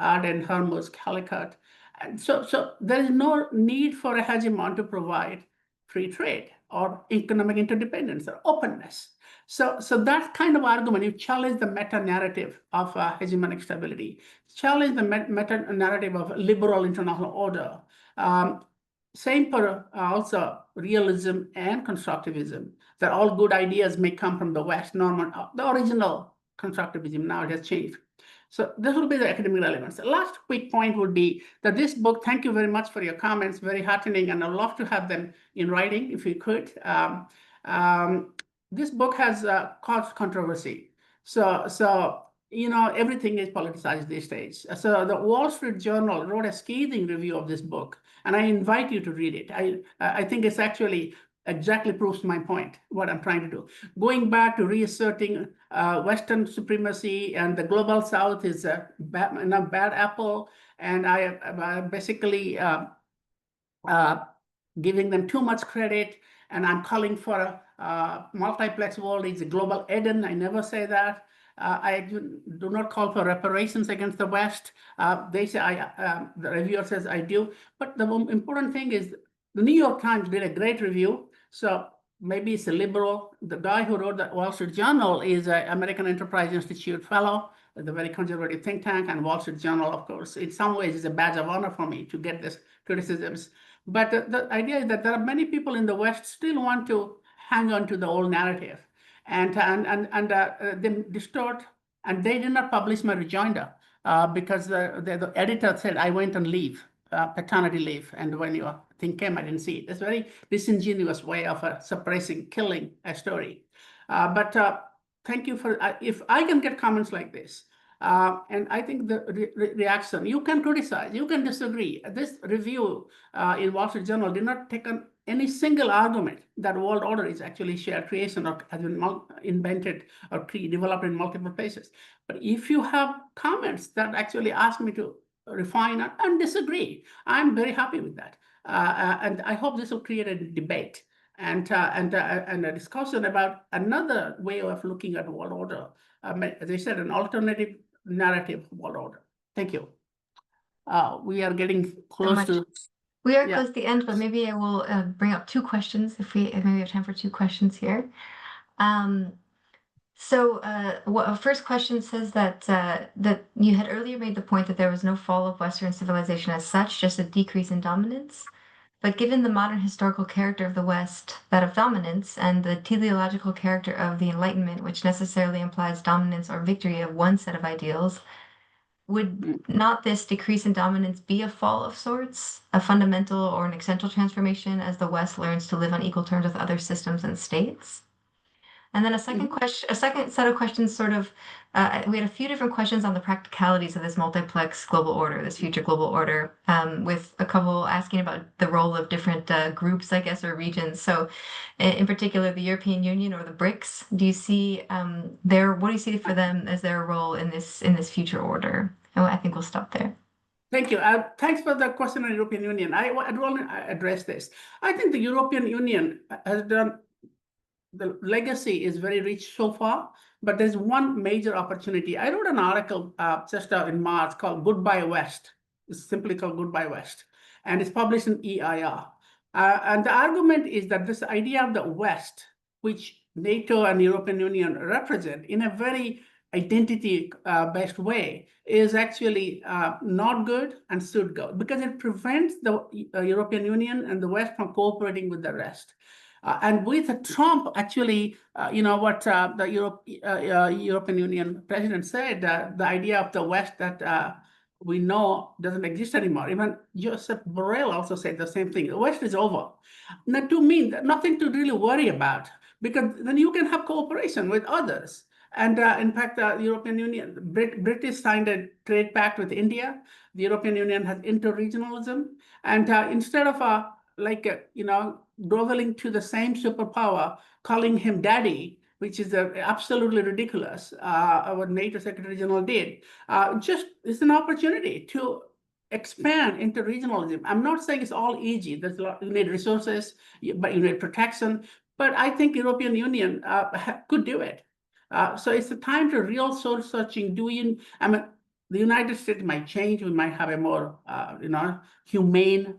Aden, Hormuz, Calicut. And so there is no need for a hegemon to provide free trade or economic interdependence or openness. So that kind of argument, you challenge the meta-narrative of hegemonic stability, challenge the meta-narrative of liberal international order. Same for also realism and constructivism, that all good ideas may come from the West, the original constructivism. Now it has changed. So this will be the academic relevance. The last quick point would be that this book, thank you very much for your comments, very heartening, and I'd love to have them in writing if you could. This book has caused controversy. So you know, everything is politicized these days. So the Wall Street Journal wrote a scathing review of this book, and I invite you to read it. I think it's actually exactly proves my point, what I'm trying to do. Going back to reasserting Western supremacy and the global South is a bad apple, and I basically giving them too much credit, and I'm calling for a multiplex world. It's a global Eden. I never say that. I do not call for reparations against the West. They say the reviewer says I do. But the important thing is the New York Times did a great review. So maybe it's a liberal. The guy who wrote the Wall Street Journal is an American Enterprise Institute fellow, the very conservative think tank, and Wall Street Journal, of course, in some ways is a badge of honor for me to get this criticisms. But the idea is that there are many people in the West still want to hang on to the old narrative. And they distort, and they did not publish my rejoinder because the editor said I went on leave, paternity leave, and when your thing came, I didn't see it. It's a very disingenuous way of suppressing, killing a story. But thank you for, if I can get comments like this, and I think the reaction, you can criticize, you can disagree. This review in Wall Street Journal did not take on any single argument that world order is actually shared creation or has been invented or developed in multiple places. But if you have comments that actually ask me to refine and disagree. I'm very happy with that. And I hope this will create a debate and a discussion about another way of looking at world order. As I said, an alternative narrative of world order. Thank you. We are getting close to. We are close to the end, but maybe I will bring up two questions if we maybe have time for two questions here. First question says that that you had earlier made the point that there was no fall of Western civilization as such, just a decrease in dominance. But given the modern historical character of the West, that of dominance, and the teleological character of the Enlightenment, which necessarily implies dominance or victory of one set of ideals, would not this decrease in dominance be a fall of sorts, a fundamental or an essential transformation as the West learns to live on equal terms with other systems and states? And then a second question, a second set of questions, sort of, we had a few different questions on the practicalities of this multiplex global order, this future global order, with a couple asking about the role of different groups, I guess, or regions. So, in particular, the European Union or the BRICS. Do you see what do you see for them as their role in this future order? And I think we'll stop there. Thank you. Thanks for the question on European Union. I want to address this. I think the European Union has done. The legacy is very rich so far, but there's one major opportunity. I wrote an article just in March called Goodbye West. It's simply called Goodbye West, and it's published in EIR. And the argument is that this idea of the West, which NATO and European Union represent in a very identity-based way, is actually not good and should go, because it prevents the European Union and the West from cooperating with the rest. And with Trump, actually, what the European Union president said, the idea of the West that we know doesn't exist anymore. Even Joseph Borrell also said the same thing. The West is over. Now, to me, nothing to really worry about, because then you can have cooperation with others. And in fact, the European Union, British signed a trade pact with India. The European Union has interregionalism. And instead of groveling to the same superpower, calling him daddy, which is absolutely ridiculous, what NATO Secretary General did, it's an opportunity to expand interregionalism. I'm not saying it's all easy. You need resources, but you need protection. But I think European Union could do it. So it's the time to real soul searching. The United States might change. We might have a more, humane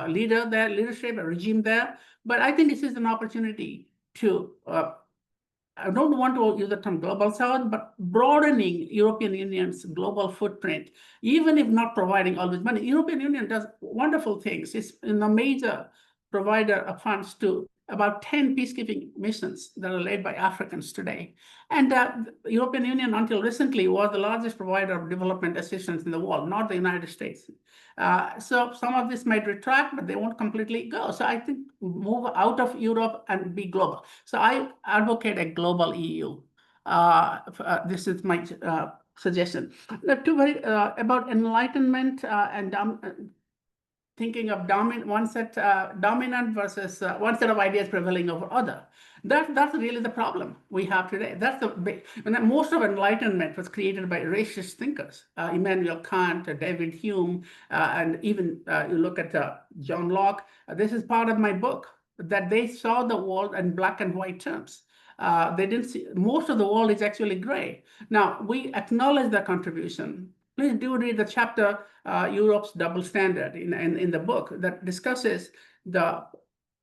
leadership, a regime there. But I think this is an opportunity to, I don't want to use the term global south, but broadening European Union's global footprint, even if not providing always money. European Union does wonderful things. It's a major provider of funds to about 10 peacekeeping missions that are led by Africans today. And the European Union, until recently, was the largest provider of development assistance in the world, not the United States. So some of this might retract, but they won't completely go. So I think move out of Europe and be global. So I advocate a global EU. This is my suggestion. About enlightenment and thinking of dominant versus one set of ideas prevailing over other. That's really the problem we have today. That's most of Enlightenment was created by racist thinkers, Immanuel Kant, David Hume, and even you look at John Locke. This is part of my book, that they saw the world in black and white terms. They didn't see, most of the world is actually gray. Now, we acknowledge the contribution. Please do read the chapter, Europe's Double Standard, in the book that discusses the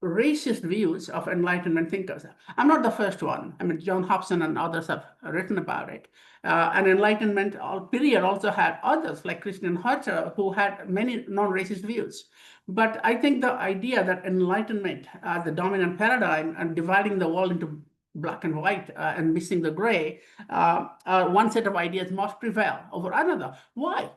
racist views of Enlightenment thinkers. I'm not the first one. John Hobson and others have written about it. And Enlightenment period also had others like Christian Herter, who had many non-racist views. But I think the idea that Enlightenment as the dominant paradigm and dividing the world into black and white and missing the gray, one set of ideas must prevail over another. Why?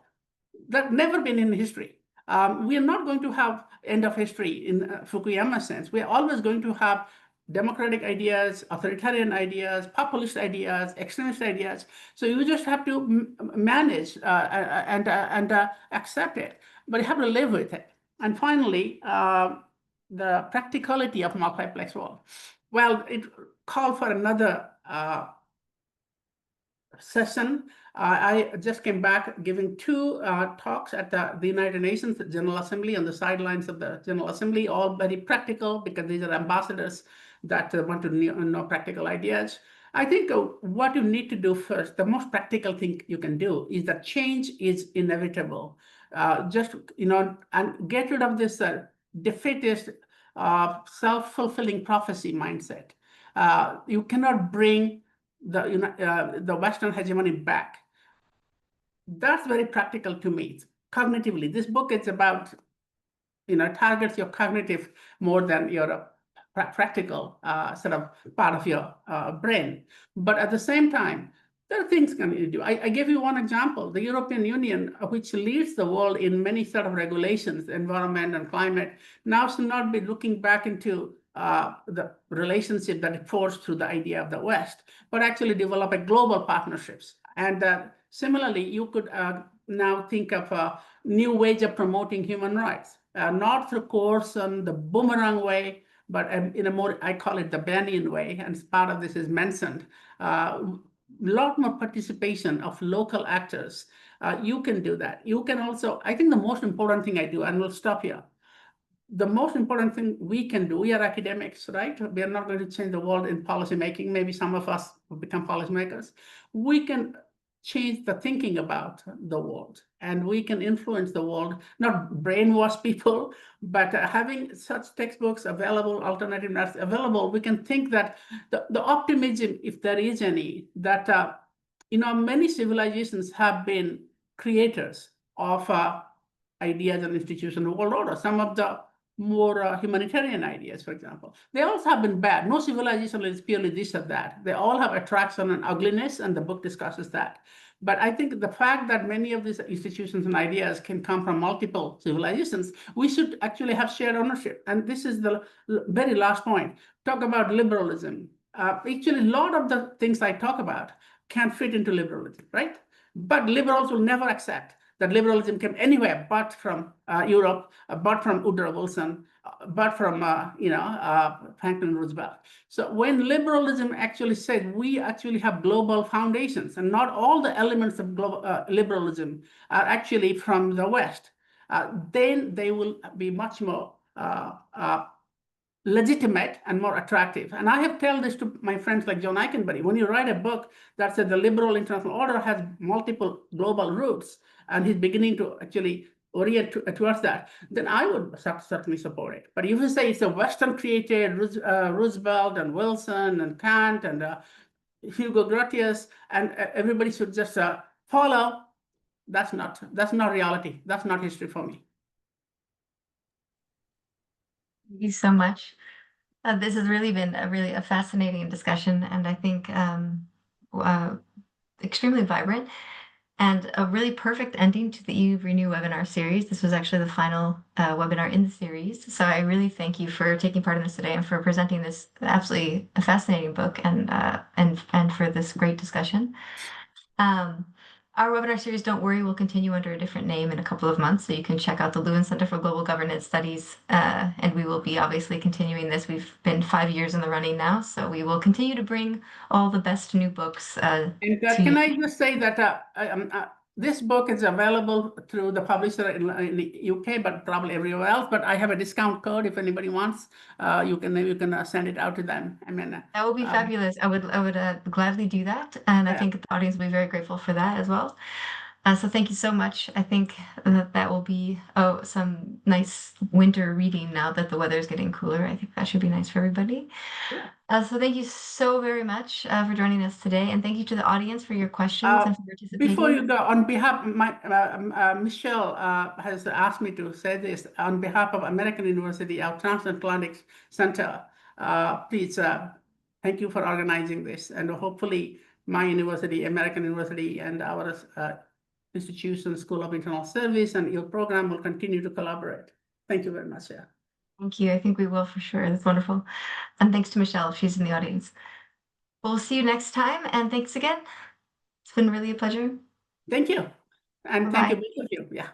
That's never been in history. We are not going to have end of history in Fukuyama sense. We are always going to have democratic ideas, authoritarian ideas, populist ideas, extremist ideas. So you just have to manage and accept it, but you have to live with it. And finally, the practicality of multiplex world. Well, it called for another session. I just came back giving 2 talks at the United Nations General Assembly, on the sidelines of the General Assembly, all very practical because these are ambassadors that want to know practical ideas. I think what you need to do first, the most practical thing you can do is that change is inevitable. Just, and get rid of this defeatist, self-fulfilling prophecy mindset. You cannot bring the Western hegemony back. That's very practical to me. Cognitively, this book is about, targets your cognitive more than your practical sort of part of your brain. But at the same time, there are things can you do. I gave you one example. The European Union, which leads the world in many sort of regulations, environment and climate, now should not be looking back into the relationship that it forged through the idea of the West, but actually develop a global partnerships. And similarly, you could now think of a new ways of promoting human rights, not through coercion, the boomerang way, but in a more, I call it the Banyan way, and part of this is mentioned. Lot more participation of local actors. You can do that. You can also, I think the most important thing I do, and we'll stop here, the most important thing we can do, we are academics, right? We are not going to change the world in policy making. Maybe some of us will become policymakers. We can change the thinking about the world, and we can influence the world, not brainwash people, but having such textbooks available, alternative narratives available, we can think that the optimism, if there is any, that many civilizations have been creators of ideas and institutions of the world order. Some of the more humanitarian ideas, for example. They also have been bad. No civilization is purely this or that. They all have attraction and ugliness, and the book discusses that. But I think the fact that many of these institutions and ideas can come from multiple civilizations, we should actually have shared ownership. And this is the very last point. Talk about liberalism. Actually, a lot of the things I talk about can fit into liberalism, right? But liberals will never accept that liberalism came anywhere but from Europe, but from Woodrow Wilson, but from Franklin Roosevelt. So when liberalism actually said we actually have global foundations, and not all the elements of global liberalism are actually from the West, then they will be much more legitimate and more attractive. And I have told this to my friends like John Eikenberry. When you write a book that says the liberal international order has multiple global roots, and he's beginning to actually orient towards that, then I would certainly support it. But if you say it's a Western created Roosevelt and Wilson and Kant and Hugo Grotius, and everybody should just follow, that's not reality. That's not history for me. Thank you so much. This has really been a fascinating discussion, and I think extremely vibrant, and a really perfect ending to the eRenew webinar series. This was actually the final webinar in the series. So I really thank you for taking part in this today and for presenting this absolutely fascinating book and for this great discussion. Our webinar series, don't worry, will continue under a different name in a couple of months. So you can check out the Lewin Center for Global Governance Studies. And we will be obviously continuing this. We've been 5 years in the running now. So we will continue to bring all the best new books. Can I just say that this book is available through the publisher in the UK, but probably everywhere else. But I have a discount code if anybody wants. You can send it out to them. I mean, that would be fabulous. I would gladly do that, and I think the audience will be very grateful for that as well. So thank you so much. I think that will be some nice winter reading now that the weather is getting cooler. I think that should be nice for everybody. Yeah. So thank you so very much for joining us today, and thank you to the audience for your questions and for participating. Before you go, on behalf of Michelle has asked me to say this on behalf of American University, our Transatlantic Center. Please, thank you for organizing this, and hopefully my university, American University, and our institution, School of Internal Service, and your program will continue to collaborate. Thank you very much. Yeah. Thank you. I think we will for sure. That's wonderful. And thanks to Michelle, she's in the audience. We'll see you next time. And thanks again. It's been really a pleasure. Thank you. And thank you both of you. Yeah.